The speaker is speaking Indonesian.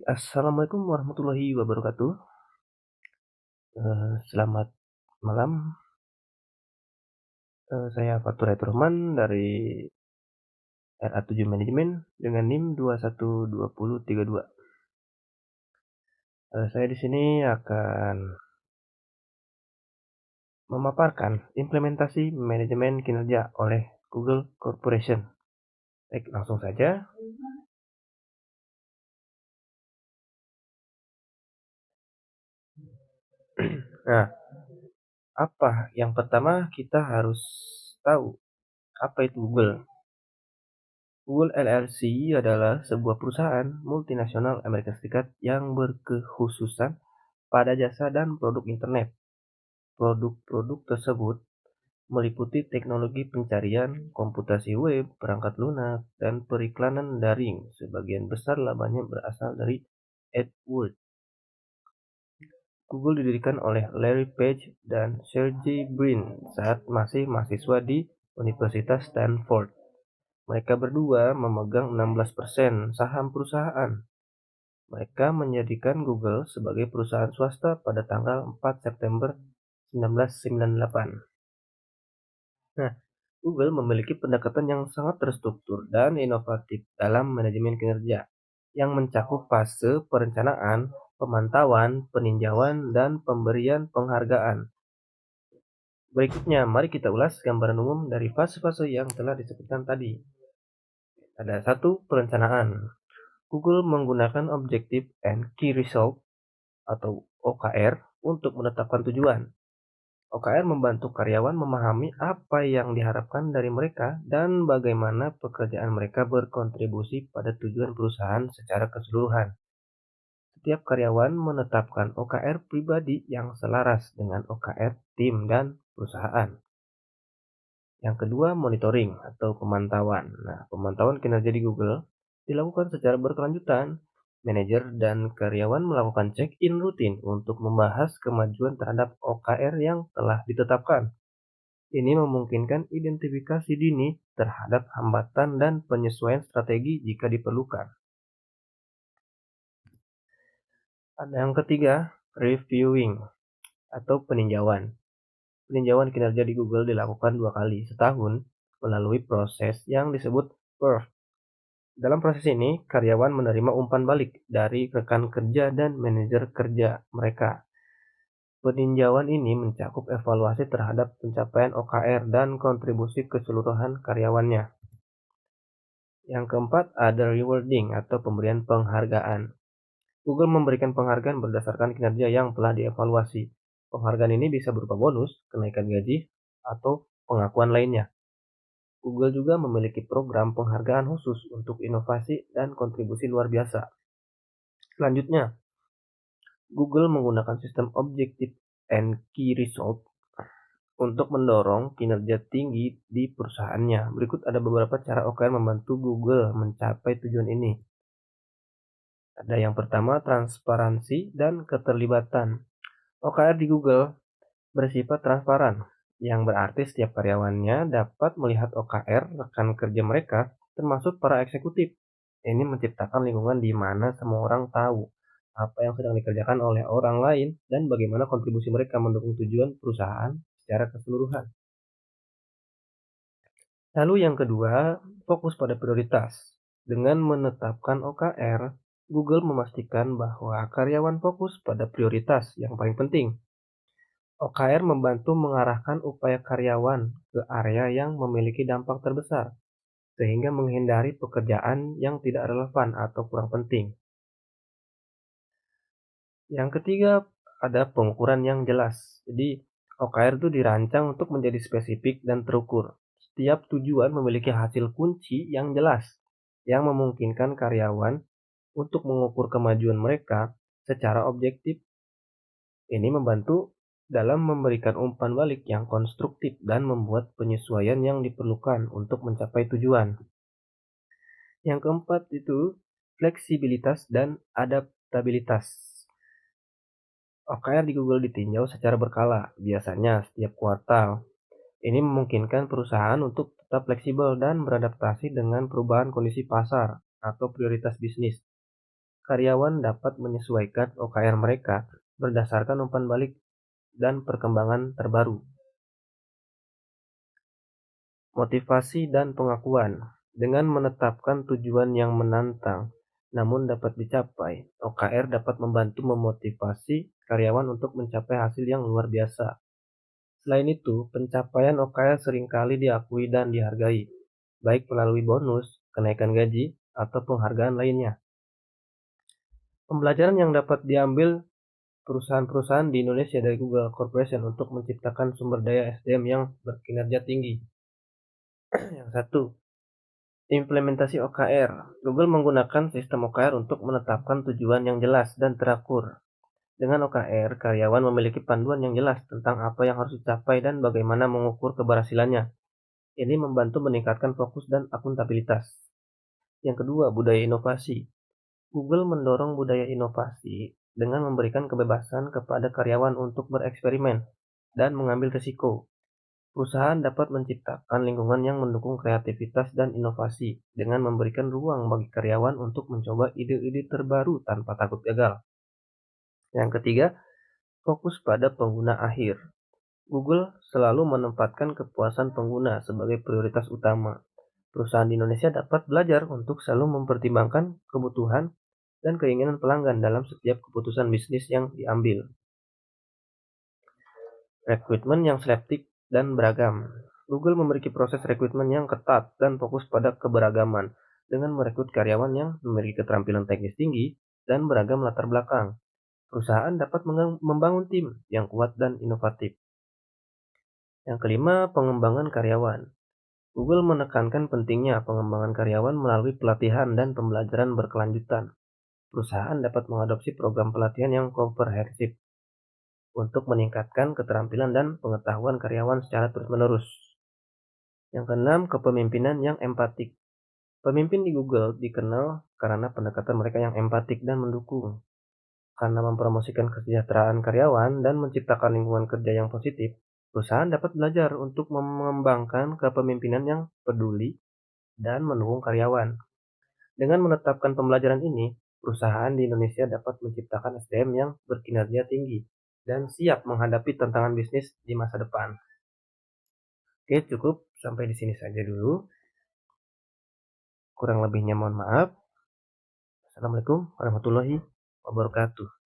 Assalamualaikum warahmatullahi wabarakatuh. Selamat malam, saya Fatur Rahman dari RA7 Manajemen dengan NIM 212032. Saya di sini akan memaparkan implementasi manajemen kinerja oleh Google Corporation. Baik, langsung saja. Nah, apa yang pertama kita harus tahu? Apa itu Google? Google LLC adalah sebuah perusahaan multinasional Amerika Serikat yang berkekhususan pada jasa dan produk internet. Produk-produk tersebut meliputi teknologi pencarian, komputasi web, perangkat lunak, dan periklanan daring. Sebagian besar labanya berasal dari AdWords. Google didirikan oleh Larry Page dan Sergey Brin saat masih mahasiswa di Universitas Stanford. Mereka berdua memegang 16% saham perusahaan. Mereka menjadikan Google sebagai perusahaan swasta pada tanggal 4 September 1998. Nah, Google memiliki pendekatan yang sangat terstruktur dan inovatif dalam manajemen kinerja, yang mencakup fase perencanaan, pemantauan, peninjauan, dan pemberian penghargaan. Berikutnya, mari kita ulas gambaran umum dari fase-fase yang telah disebutkan tadi. Ada 1. Perencanaan. Google menggunakan Objective and Key Result atau OKR untuk menetapkan tujuan. OKR membantu karyawan memahami apa yang diharapkan dari mereka dan bagaimana pekerjaan mereka berkontribusi pada tujuan perusahaan secara keseluruhan. Setiap karyawan menetapkan OKR pribadi yang selaras dengan OKR tim dan perusahaan. Yang kedua, monitoring atau pemantauan. Nah, pemantauan kinerja di Google dilakukan secara berkelanjutan. Manajer dan karyawan melakukan check-in rutin untuk membahas kemajuan terhadap OKR yang telah ditetapkan. Ini memungkinkan identifikasi dini terhadap hambatan dan penyesuaian strategi jika diperlukan. Ada yang ketiga, reviewing atau peninjauan. Peninjauan kinerja di Google dilakukan 2 kali setahun melalui proses yang disebut PERF. Dalam proses ini, karyawan menerima umpan balik dari rekan kerja dan manajer kerja mereka. Peninjauan ini mencakup evaluasi terhadap pencapaian OKR dan kontribusi keseluruhan karyawannya. Yang keempat, ada rewarding atau pemberian penghargaan. Google memberikan penghargaan berdasarkan kinerja yang telah dievaluasi. Penghargaan ini bisa berupa bonus, kenaikan gaji, atau pengakuan lainnya. Google juga memiliki program penghargaan khusus untuk inovasi dan kontribusi luar biasa. Selanjutnya, Google menggunakan sistem Objective and Key Result untuk mendorong kinerja tinggi di perusahaannya. Berikut ada beberapa cara OKR membantu Google mencapai tujuan ini. Ada yang pertama, transparansi dan keterlibatan. OKR di Google bersifat transparan, yang berarti setiap karyawannya dapat melihat OKR rekan kerja mereka, termasuk para eksekutif. Ini menciptakan lingkungan di mana semua orang tahu apa yang sedang dikerjakan oleh orang lain dan bagaimana kontribusi mereka mendukung tujuan perusahaan secara keseluruhan. Lalu yang kedua, fokus pada prioritas. Dengan menetapkan OKR, Google memastikan bahwa karyawan fokus pada prioritas yang paling penting. OKR membantu mengarahkan upaya karyawan ke area yang memiliki dampak terbesar, sehingga menghindari pekerjaan yang tidak relevan atau kurang penting. Yang ketiga, ada pengukuran yang jelas. Jadi, OKR itu dirancang untuk menjadi spesifik dan terukur. Setiap tujuan memiliki hasil kunci yang jelas, yang memungkinkan karyawan untuk mengukur kemajuan mereka secara objektif. Ini membantu dalam memberikan umpan balik yang konstruktif dan membuat penyesuaian yang diperlukan untuk mencapai tujuan. Yang keempat itu fleksibilitas dan adaptabilitas. OKR di Google ditinjau secara berkala, biasanya setiap kuartal. Ini memungkinkan perusahaan untuk tetap fleksibel dan beradaptasi dengan perubahan kondisi pasar atau prioritas bisnis. karyawan dapat menyesuaikan OKR mereka berdasarkan umpan balik dan perkembangan terbaru. Motivasi dan pengakuan. Dengan menetapkan tujuan yang menantang namun dapat dicapai, OKR dapat membantu memotivasi karyawan untuk mencapai hasil yang luar biasa. Selain itu, pencapaian OKR seringkali diakui dan dihargai, baik melalui bonus, kenaikan gaji, atau penghargaan lainnya. Pembelajaran yang dapat diambil perusahaan-perusahaan di Indonesia dari Google Corporation untuk menciptakan sumber daya SDM yang berkinerja tinggi. Yang satu, implementasi OKR. Google menggunakan sistem OKR untuk menetapkan tujuan yang jelas dan terakur. Dengan OKR, karyawan memiliki panduan yang jelas tentang apa yang harus dicapai dan bagaimana mengukur keberhasilannya. Ini membantu meningkatkan fokus dan akuntabilitas. Yang kedua, budaya inovasi. Google mendorong budaya inovasi dengan memberikan kebebasan kepada karyawan untuk bereksperimen dan mengambil risiko. Perusahaan dapat menciptakan lingkungan yang mendukung kreativitas dan inovasi dengan memberikan ruang bagi karyawan untuk mencoba ide-ide terbaru tanpa takut gagal. Yang ketiga, fokus pada pengguna akhir. Google selalu menempatkan kepuasan pengguna sebagai prioritas utama. Perusahaan di Indonesia dapat belajar untuk selalu mempertimbangkan kebutuhan dan keinginan pelanggan dalam setiap keputusan bisnis yang diambil. Rekrutmen yang selektif dan beragam. Google memiliki proses rekrutmen yang ketat dan fokus pada keberagaman dengan merekrut karyawan yang memiliki keterampilan teknis tinggi dan beragam latar belakang. Perusahaan dapat membangun tim yang kuat dan inovatif. Yang kelima, pengembangan karyawan. Google menekankan pentingnya pengembangan karyawan melalui pelatihan dan pembelajaran berkelanjutan. Perusahaan dapat mengadopsi program pelatihan yang komprehensif untuk meningkatkan keterampilan dan pengetahuan karyawan secara terus-menerus. Yang keenam, kepemimpinan yang empatik. Pemimpin di Google dikenal karena pendekatan mereka yang empatik dan mendukung. Karena mempromosikan kesejahteraan karyawan dan menciptakan lingkungan kerja yang positif, perusahaan dapat belajar untuk mengembangkan kepemimpinan yang peduli dan mendukung karyawan. Dengan menetapkan pembelajaran ini, perusahaan di Indonesia dapat menciptakan SDM yang berkinerja tinggi dan siap menghadapi tantangan bisnis di masa depan. Oke, cukup sampai di sini saja dulu. Kurang lebihnya mohon maaf. Assalamualaikum warahmatullahi wabarakatuh.